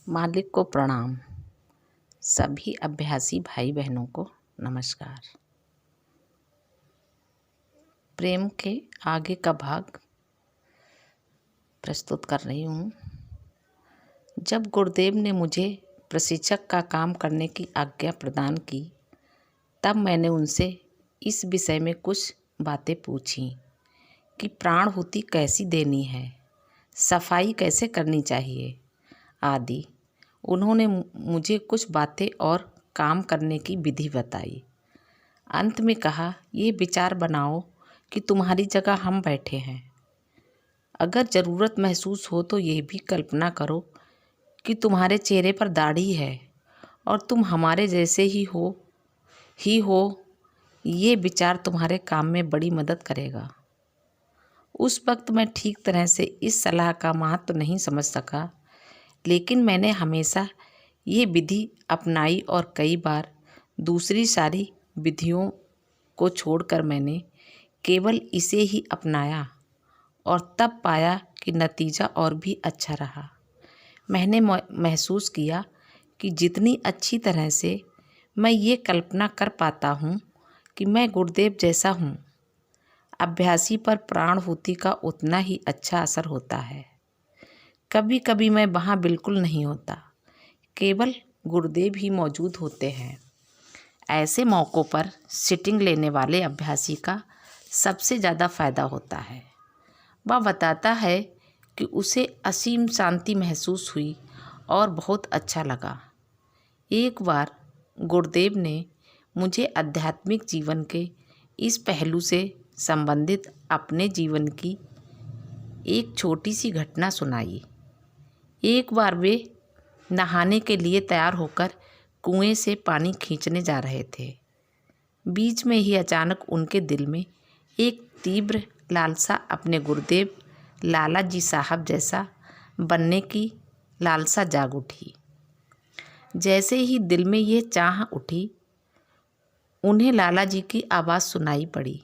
मालिक को प्रणाम। सभी अभ्यासी भाई बहनों को नमस्कार। प्रेम के आगे का भाग प्रस्तुत कर रही हूँ। जब गुरुदेव ने मुझे प्रशिक्षक का काम करने की आज्ञा प्रदान की, तब मैंने उनसे इस विषय में कुछ बातें पूछी कि प्राणाहुति कैसी देनी है, सफाई कैसे करनी चाहिए आदि। उन्होंने मुझे कुछ बातें और काम करने की विधि बताई। अंत में कहा, ये विचार बनाओ कि तुम्हारी जगह हम बैठे हैं। अगर ज़रूरत महसूस हो तो ये भी कल्पना करो कि तुम्हारे चेहरे पर दाढ़ी है और तुम हमारे जैसे ही हो। ये विचार तुम्हारे काम में बड़ी मदद करेगा। उस वक्त मैं ठीक तरह से इस सलाह का महत्व नहीं समझ सका, लेकिन मैंने हमेशा ये विधि अपनाई और कई बार दूसरी सारी विधियों को छोड़कर मैंने केवल इसे ही अपनाया और तब पाया कि नतीजा और भी अच्छा रहा। मैंने महसूस किया कि जितनी अच्छी तरह से मैं ये कल्पना कर पाता हूँ कि मैं गुरुदेव जैसा हूँ, अभ्यासी पर प्राणाहुति का उतना ही अच्छा असर होता है। कभी कभी मैं वहाँ बिल्कुल नहीं होता, केवल गुरुदेव ही मौजूद होते हैं। ऐसे मौक़ों पर सिटिंग लेने वाले अभ्यासी का सबसे ज़्यादा फ़ायदा होता है। वह बताता है कि उसे असीम शांति महसूस हुई और बहुत अच्छा लगा। एक बार गुरुदेव ने मुझे आध्यात्मिक जीवन के इस पहलू से संबंधित अपने जीवन की एक छोटी सी घटना सुनाई। एक बार वे नहाने के लिए तैयार होकर कुएं से पानी खींचने जा रहे थे। बीच में ही अचानक उनके दिल में एक तीव्र लालसा, अपने गुरुदेव लाला जी साहब जैसा बनने की लालसा जाग उठी। जैसे ही दिल में ये चाह उठी, उन्हें लाला जी की आवाज़ सुनाई पड़ी,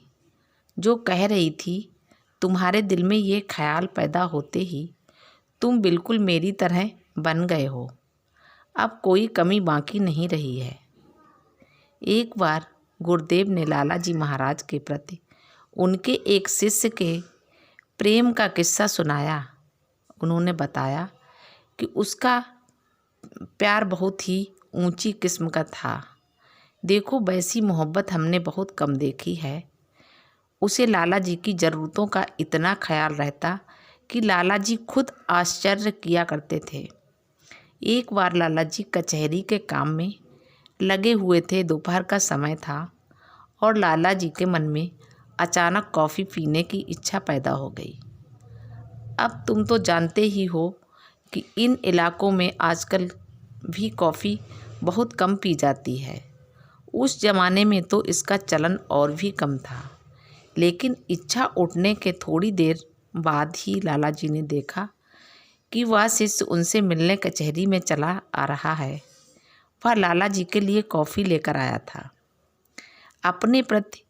जो कह रही थी, तुम्हारे दिल में ये ख्याल पैदा होते ही तुम बिल्कुल मेरी तरह बन गए हो। अब कोई कमी बाकी नहीं रही है। एक बार गुरुदेव ने लाला जी महाराज के प्रति उनके एक शिष्य के प्रेम का किस्सा सुनाया। उन्होंने बताया कि उसका प्यार बहुत ही ऊंची किस्म का था। देखो, वैसी मोहब्बत हमने बहुत कम देखी है। उसे लाला जी की ज़रूरतों का इतना ख्याल रहता कि लाला जी खुद आश्चर्य किया करते थे। एक बार लाला जी कचहरी के काम में लगे हुए थे। दोपहर का समय था और लाला जी के मन में अचानक कॉफ़ी पीने की इच्छा पैदा हो गई। अब तुम तो जानते ही हो कि इन इलाकों में आजकल भी कॉफ़ी बहुत कम पी जाती है। उस ज़माने में तो इसका चलन और भी कम था। लेकिन इच्छा उठने के थोड़ी देर बाद ही लाला जी ने देखा कि वह शिष्य उनसे मिलने कचहरी में चला आ रहा है। वह लाला जी के लिए कॉफ़ी लेकर आया था। अपने प्रति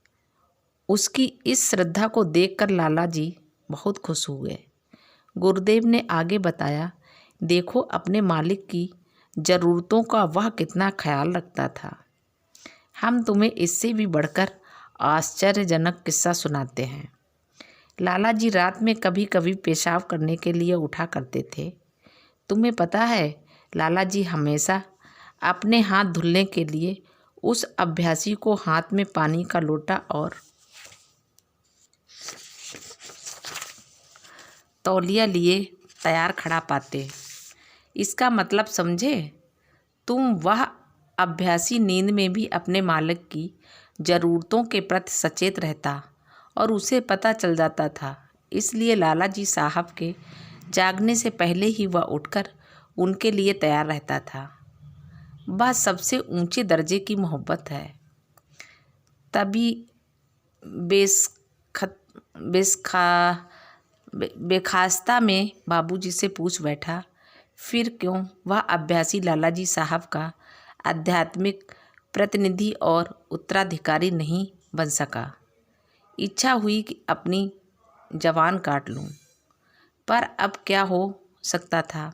उसकी इस श्रद्धा को देखकर लाला जी बहुत खुश हुए। गुरुदेव ने आगे बताया, देखो, अपने मालिक की ज़रूरतों का वह कितना ख्याल रखता था। हम तुम्हें इससे भी बढ़कर आश्चर्यजनक किस्सा सुनाते हैं। लाला जी रात में कभी कभी पेशाब करने के लिए उठा करते थे। तुम्हें पता है, लाला जी हमेशा अपने हाथ धुलने के लिए उस अभ्यासी को हाथ में पानी का लोटा और तौलिया लिए तैयार खड़ा पाते। इसका मतलब समझे? वह अभ्यासी नींद में भी अपने मालिक की ज़रूरतों के प्रति सचेत रहता और उसे पता चल जाता था। इसलिए लाला जी साहब के जागने से पहले ही वह उठकर उनके लिए तैयार रहता था। वह सबसे ऊंचे दर्जे की मोहब्बत है। तभी बेखास्ता में बाबूजी से पूछ बैठा, फिर क्यों वह अभ्यासी लाला जी साहब का आध्यात्मिक प्रतिनिधि और उत्तराधिकारी नहीं बन सका। इच्छा हुई कि अपनी जबान काट लूं, पर अब क्या हो सकता था।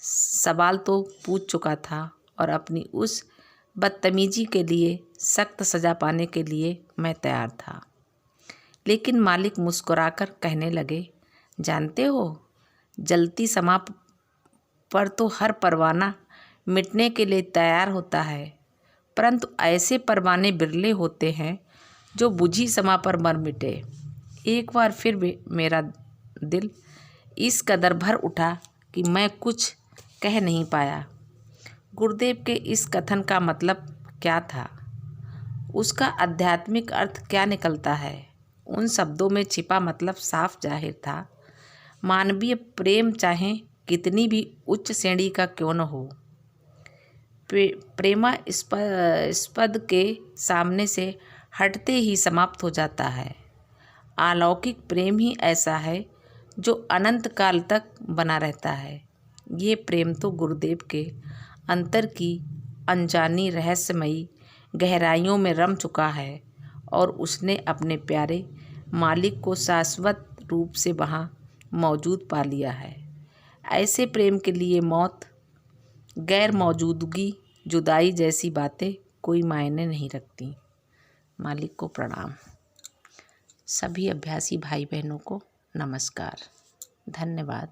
सवाल तो पूछ चुका था और अपनी उस बदतमीजी के लिए सख्त सज़ा पाने के लिए मैं तैयार था। लेकिन मालिक मुस्कुराकर कहने लगे, जानते हो, जलती शम्मा पर तो हर परवाना मिटने के लिए तैयार होता है, परंतु ऐसे परवाने बिरले होते हैं जो बुझी शम्मा पर मर मिटे। एक बार फिर मेरा दिल इस कदर भर उठा कि मैं कुछ कह नहीं पाया। गुरुदेव के इस कथन का मतलब क्या था? उसका आध्यात्मिक अर्थ क्या निकलता है? उन शब्दों में छिपा मतलब साफ जाहिर था। मानवीय प्रेम चाहे कितनी भी उच्च श्रेणी का क्यों न हो, प्रेमास्पद के सामने से हटते ही समाप्त हो जाता है। अलौकिक प्रेम ही ऐसा है जो अनंत काल तक बना रहता है। ये प्रेम तो गुरुदेव के अंतर की अनजानी रहस्यमयी गहराइयों में रम चुका है और उसने अपने प्यारे मालिक को शाश्वत रूप से वहाँ मौजूद पा लिया है। ऐसे प्रेम के लिए मौत, गैर मौजूदगी, जुदाई जैसी बातें कोई मायने नहीं रखती। मालिक को प्रणाम। सभी अभ्यासी भाई बहनों को नमस्कार। धन्यवाद।